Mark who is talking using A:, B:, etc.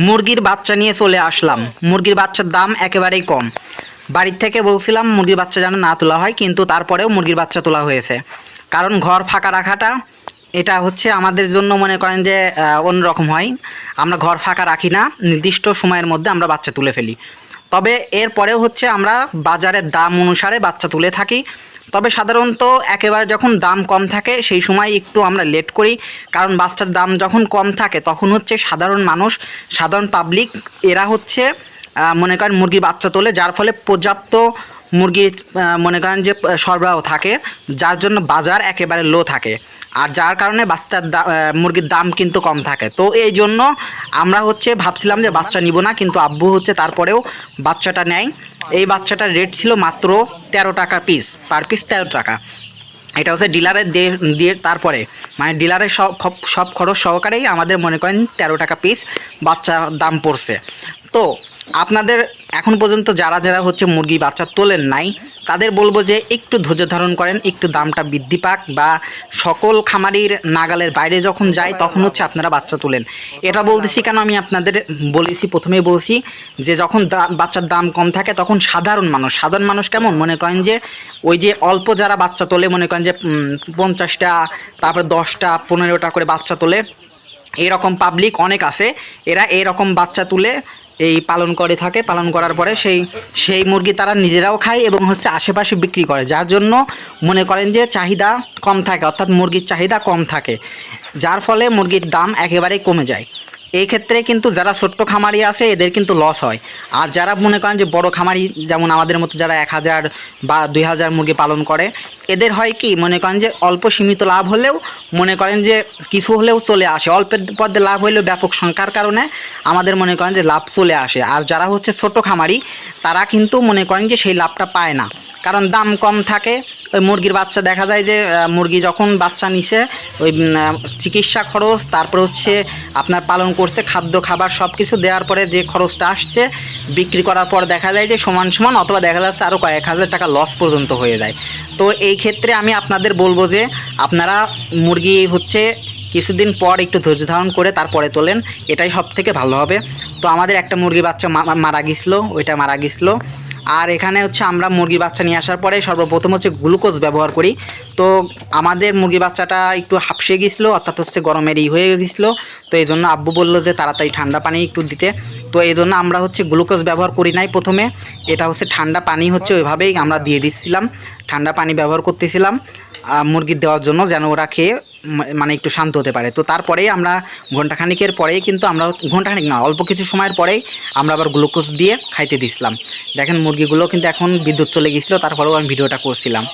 A: মুরগির বাচ্চা নিয়ে চলে আসলাম। মুরগির বাচ্চার দাম একেবারেই কম। বাড়ির থেকে বলছিলাম মুরগির বাচ্চা যেন না তোলা হয়, কিন্তু তারপরেও মুরগির বাচ্চা তোলা হয়েছে। কারণ ঘর ফাঁকা রাখাটা এটা হচ্ছে আমাদের জন্য মনে করেন যে অন্যরকম হয়। আমরা ঘর ফাঁকা রাখি না, নির্দিষ্ট সময়ের মধ্যে আমরা বাচ্চা তুলে ফেলি। তবে এরপরেও হচ্ছে আমরা বাজারের দাম অনুসারে বাচ্চা তুলে থাকি। তবে সাধারণত একেবারে যখন দাম কম থাকে সেই সময় একটু আমরা লেট করি। কারণ বাচ্চার দাম যখন কম থাকে তখন হচ্ছে সাধারণ মানুষ, সাধারণ পাবলিক এরা হচ্ছে মনে করেন মুরগির বাচ্চা তোলে, যার ফলে পর্যাপ্ত মুরগি মনে করেন যে সরবরাহ থাকে, যার জন্য বাজার একেবারে লো থাকে। আর যার কারণে বাচ্চার মুরগির দাম কিন্তু কম থাকে। তো এই জন্য আমরা হচ্ছে ভাবছিলাম যে বাচ্চা নিব না, কিন্তু আব্বু হচ্ছে তারপরেও বাচ্চাটা নেয়। এই বাচ্চাটার রেট ছিল মাত্র 13 টাকা পিস, পার পিস 13 টাকা। এটা হচ্ছে ডিলারের দিয়ে তারপরে মানে ডিলারের সব খরচ সহকারেই আমাদের মনে করেন 13 টাকা পিস বাচ্চা দাম পড়ছে। তো আপনাদের এখন পর্যন্ত যারা যারা হচ্ছে মুরগি বাচ্চা তোলেন নাই, তাদের বলবো যে একটু ধৈর্য ধারণ করেন, একটু দামটা বৃদ্ধি পাক বা সকল খামারির নাগালের বাইরে যখন যায় তখন হচ্ছে আপনারা বাচ্চা তোলেন। এটা বলতেছি কেন, আমি আপনাদের বলেছি, প্রথমেই বলছি যে যখন বাচ্চার দাম কম থাকে তখন সাধারণ মানুষ কেমন মনে করেন যে ওই যে অল্প যারা বাচ্চা তোলে, মনে করেন যে 50টা, তারপরে 10টা 15টা করে বাচ্চা তোলে, এরকম পাবলিক অনেক আছে। এরা এরকম বাচ্চা তুলে এই পালন করে থাকে। পালন করার পরে সেই মুরগি তারা নিজেরাও খায় এবং হচ্ছে আশেপাশে বিক্রি করে, যার জন্য মনে করেন যে চাহিদা কম থাকে, অর্থাৎ মুরগির চাহিদা কম থাকে, যার ফলে মুরগির দাম একেবারেই কমে যায়। এই ক্ষেত্রে কিন্তু যারা ছোট্ট খামারি আছে এদের কিন্তু লস হয়। আর যারা মনে করেন যে বড় খামারি, যেমন আমাদের মতো যারা 1000 বা 2000 মুরগি পালন করে, এদের হয় কি মনে করেন যে অল্প সীমিত লাভ হলেও মনে করেন যে কিছু হলেও চলে আসে, অল্পের পদ্মে লাভ হলেও ব্যাপক সংখ্যার কারণে আমাদের মনে করেন যে লাভ চলে আসে। আর যারা হচ্ছে ছোট খামারি তারা কিন্তু মনে করেন যে সেই লাভটা পায় না, কারণ দাম কম থাকে। ওই মুরগির বাচ্চা দেখা যায় যে মুরগি যখন বাচ্চা নিছে, ওই চিকিৎসা খরচ, তারপর হচ্ছে আপনার পালন করছে, খাদ্য খাবার সব কিছু দেওয়ার পরে যে খরচটা আসছে, বিক্রি করার পর দেখা যায় যে সমান সমান অথবা দেখা যাচ্ছে আরও কয়েক হাজার টাকা লস পর্যন্ত হয়ে যায়। তো এই ক্ষেত্রে আমি আপনাদের বলবো যে আপনারা মুরগি হচ্ছে কিছুদিন পর একটু ধৈর্য ধারণ করে তারপরে তোলেন, এটাই সব থেকে ভালো হবে। তো আমাদের একটা মুরগি বাচ্চা মারা গেছিলো, ওইটা মারা গেছিলো। আর এখানে হচ্ছে আমরা মুরগি বাচ্চা নিয়ে আসার পরে সর্বপ্রথম হচ্ছে গ্লুকোজ ব্যবহার করি। তো আমাদের মুরগি বাচ্চাটা একটু হাঁপসে গেছিলো, অর্থাৎ হচ্ছে গরমেরই হয়ে গেছিলো। তো এই জন্য আব্বু বললো যে তাড়াতাড়ি ঠান্ডা পানি একটু দিতে। তো এই জন্য আমরা হচ্ছে গ্লুকোজ ব্যবহার করি নাই প্রথমে, এটা হচ্ছে ঠান্ডা পানি হচ্ছে ওইভাবেই আমরা দিয়ে দিচ্ছিলাম, ঠান্ডা পানি ব্যবহার করতেছিলাম মুরগির দেওয়ার জন্য, যেন ওরা খেয়ে মানে একটু শান্ত হতে পারে। তো তারপরেই আমরা ঘন্টাখানিকের পরেই কিন্তু আমরা ঘন্টাখানিক না, অল্প কিছু সময়ের পরেই আমরা আবার গ্লুকোজ দিয়ে খাইতে দিছিলাম। দেখেন মুরগিগুলো কিন্তু এখন বিদ্যুৎ চলে গেছিলো, তারপরেও আমি ভিডিওটা করছিলাম।